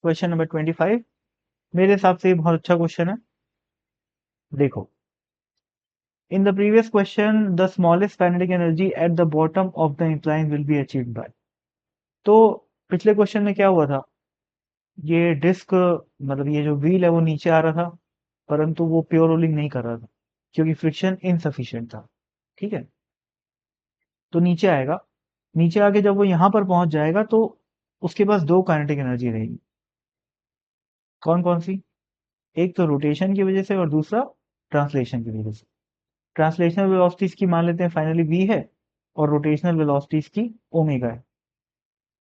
Question number 25। मेरे हिसाब से ये बहुत अच्छा क्वेश्चन है। देखो, in the previous question the smallest kinetic energy at the bottom of the incline will be achieved by. तो पिछले क्वेश्चन में क्या हुआ था, ये डिस्क मतलब ये जो व्हील है वो नीचे आ रहा था, परंतु वो प्योर रोलिंग नहीं कर रहा था क्योंकि फ्रिक्शन इनसफिशिएंट था। ठीक है, तो नीचे आएगा। नीचे आके जब वो यहाँ पर पहुंच जाएगा तो उसके पास दो काइनेटिक एनर्जी रहेगी। कौन कौन सी? एक तो रोटेशन की वजह से और दूसरा ट्रांसलेशन की वजह से। ट्रांसलेशनल वेलोसिटीज की मान लेते हैं फाइनली v है और रोटेशनल वेलोसिटीज की ओमेगा है।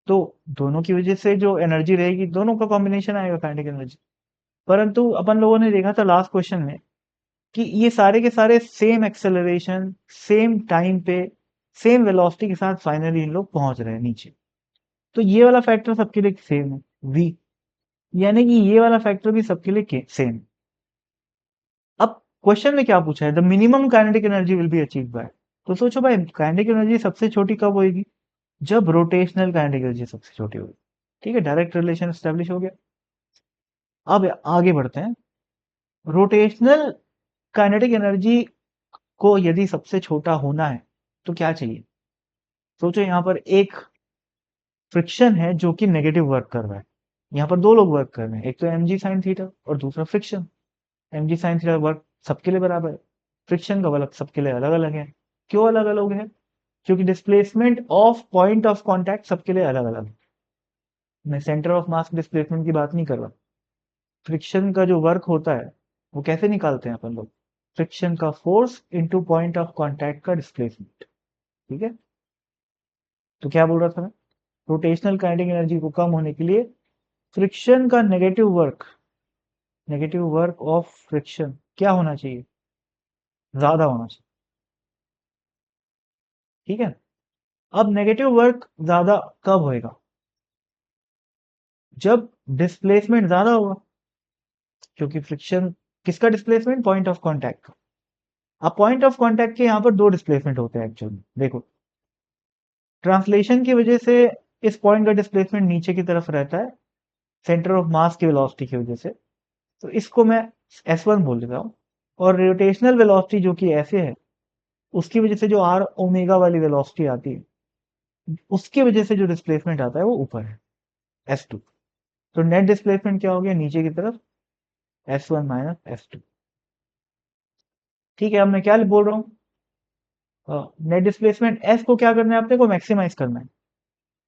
तो दोनों की वजह से जो एनर्जी रहेगी दोनों का कॉम्बिनेशन आएगा काइनेटिक एनर्जी। परंतु अपन लोगों ने देखा था लास्ट क्वेश्चन में कि ये सारे के सारे सेम एक्सेलरेशन सेम टाइम पे सेम वेलोसिटी के साथ फाइनली इन लोग पहुंच रहे हैं नीचे। तो ये वाला फैक्टर सबके लिए सेम है v, यानी कि ये वाला फैक्टर भी सबके लिए सेम। अब क्वेश्चन में क्या पूछा है, the minimum kinetic energy will be achieve by. तो सोचो भाई, काइनेटिक एनर्जी सबसे छोटी कब होगी? जब रोटेशनल काइनेटिक एनर्जी सबसे छोटी होगी। ठीक है, डायरेक्ट रिलेशन एस्टेब्लिश हो गया। अब आगे बढ़ते हैं। रोटेशनल काइनेटिक एनर्जी को यदि सबसे छोटा होना है तो क्या चाहिए? सोचो, यहाँ पर एक फ्रिक्शन है जो कि नेगेटिव वर्क कर रहा है। यहाँ पर दो लोग वर्क कर रहे हैं, एक तो एम जी साइन थीटा और दूसरा friction. M g sine theta work सबके लिए बराबर है, फ्रिक्शन का वर्क सबके लिए अलग अलग है। क्यों अलग अलग है? क्योंकि displacement of point of contact सबके लिए अलग अलग है। मैं सेंटर ऑफ मास डिस्प्लेसमेंट की बात नहीं कर रहा। फ्रिक्शन का जो वर्क होता है वो कैसे निकालते हैं अपन लोग? फ्रिक्शन का force into point of contact का डिस्प्लेसमेंट। ठीक है, तो क्या बोल रहा था मैं? रोटेशनल काइनेटिक एनर्जी को कम होने के लिए फ्रिक्शन का नेगेटिव वर्क ऑफ फ्रिक्शन क्या होना चाहिए? ज्यादा होना चाहिए। ठीक है, अब नेगेटिव वर्क ज्यादा कब होएगा? जब डिस्प्लेसमेंट ज्यादा होगा, क्योंकि फ्रिक्शन किसका डिस्प्लेसमेंट? पॉइंट ऑफ कांटेक्ट का। अब पॉइंट ऑफ कांटेक्ट के यहाँ पर दो डिस्प्लेसमेंट होते हैं एक्चुअली। देखो, ट्रांसलेशन की वजह से इस पॉइंट का डिस्प्लेसमेंट नीचे की तरफ रहता है सेंटर ऑफ मास की वेलोसिटी की वजह से, तो इसको मैं S1 बोल देता हूँ। और रोटेशनल वेलोसिटी जो कि ऐसे है, उसकी वजह से जो आर ओमेगा वाली वेलोसिटी आती है, उसकी वजह से जो डिस्प्लेसमेंट आता है वो ऊपर है, S2। तो नेट डिस्प्लेसमेंट क्या हो गया नीचे की तरफ? S1 minus S2। ठीक है, अब मैं क्या बोल रहा हूँ, नेट डिस्प्लेसमेंट S को क्या करना है अपने को? मैक्सिमाइज करना है।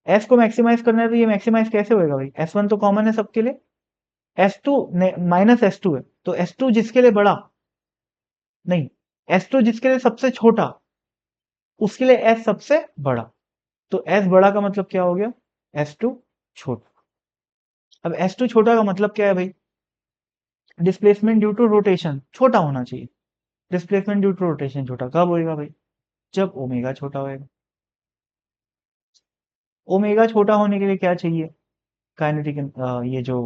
S को मैक्सिमाइज करना है तो ये मैक्सिमाइज कैसे होएगा भाई? S1 तो कॉमन है सबके लिए, S2 माइनस S2 है, तो S2 जिसके लिए बड़ा, नहीं, S2 जिसके लिए सबसे छोटा, उसके लिए S सबसे बड़ा। तो S बड़ा का मतलब क्या हो गया? S2 छोटा। अब S2 छोटा का मतलब क्या है भाई? डिस्प्लेसमेंट ड्यू टू रोटेशन छोटा होना चाहिए। डिस्प्लेसमेंट ड्यू टू रोटेशन छोटा कब होएगा भाई? जब ओमेगा छोटा होएगा। ओमेगा छोटा होने के लिए क्या चाहिए? काइनेटिक ये जो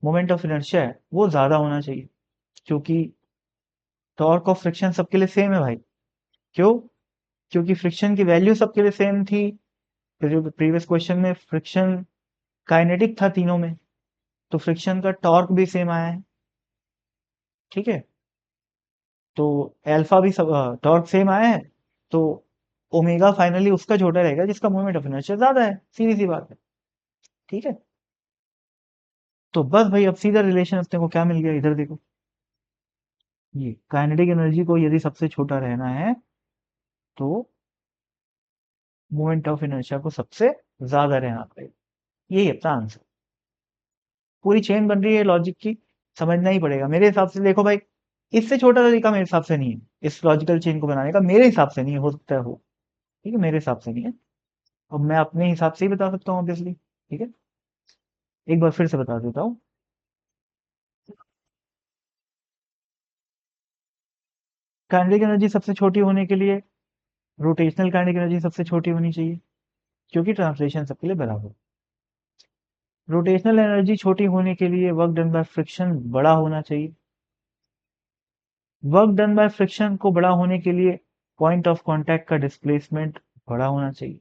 मोमेंट ऑफ इनर्शिया है वो ज्यादा होना चाहिए, क्योंकि टॉर्क ऑफ फ्रिक्शन सबके लिए सेम है भाई। क्यों? क्योंकि फ्रिक्शन की वैल्यू सबके लिए सेम थी। प्रीवियस क्वेश्चन में फ्रिक्शन काइनेटिक था तीनों में, तो फ्रिक्शन का टॉर्क भी सेम आया है। ठीक है, तो अल्फा भी सब टॉर्क सेम आया है, तो ओमेगा फाइनली उसका छोटा रहेगा जिसका मोमेंट ऑफ इनर्शिया ज्यादा है, सीधी सी बात है। ठीक है, तो बस भाई अब सीधा रिलेशन अपने को क्या मिल गया, इधर देखो। ये काइनेटिक एनर्जी को यदि सबसे छोटा रहना है तो मोमेंट ऑफ इनर्शिया को सबसे ज्यादा रहना पड़ेगा। यही अपना आंसर। पूरी चेन बन रही है लॉजिक की, समझना ही पड़ेगा मेरे हिसाब से। देखो भाई, इससे छोटा तरीका मेरे हिसाब से नहीं है इस लॉजिकल चेन को बनाने का, मेरे हिसाब से नहीं है, हो सकता है हो। ठीक है, मेरे हिसाब से नहीं है। अब मैं अपने हिसाब से ही बता सकता हूँ ऑब्वियसली। ठीक है, एक बार फिर से बता देता हूँ। काइनेटिक एनर्जी सबसे छोटी होने के लिए रोटेशनल काइनेटिक एनर्जी सबसे छोटी होनी चाहिए, क्योंकि ट्रांसलेशन सबके लिए बराबर। रोटेशनल एनर्जी छोटी होने के लिए वर्क डन बाय फ्रिक्शन बड़ा होना चाहिए। वर्क डन बाय फ्रिक्शन को बड़ा होने के लिए पॉइंट ऑफ कांटेक्ट का डिस्प्लेसमेंट बड़ा होना चाहिए।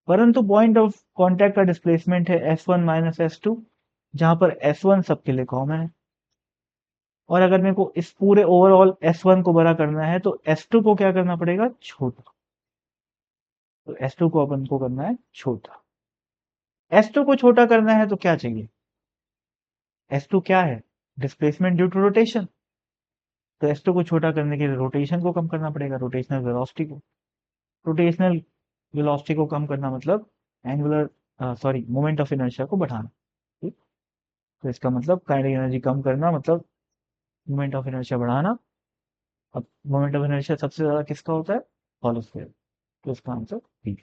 परंतु पॉइंट ऑफ कांटेक्ट का डिस्प्लेसमेंट है S1 माइनस S2, जहां पर S1 सबके लिए कॉमन है। और अगर मेरे को इस पूरे ओवरऑल S1 को बड़ा करना है तो S2 को क्या करना पड़ेगा, छोटा। तो S2 को अपन को करना है छोटा। S2 को छोटा करना है तो क्या चाहिए, S2 क्या है, डिस्प्लेसमेंट ड्यू टू रोटेशन। तो S2 को छोटा करने के लिए रोटेशन को कम करना पड़ेगा, रोटेशनल वेलोसिटी को। रोटेशनल वेलोसिटी को कम करना मतलब angular sorry moment of inertia को बढ़ाना। ठीक। तो इसका मतलब काइनेटिक एनर्जी कम करना मतलब मोमेंट ऑफ इनर्शिया बढ़ाना। अब मोमेंट ऑफ इनर्शिया सबसे ज्यादा किसका होता है, हॉलो स्फीयर। तो इसका आंसर बी।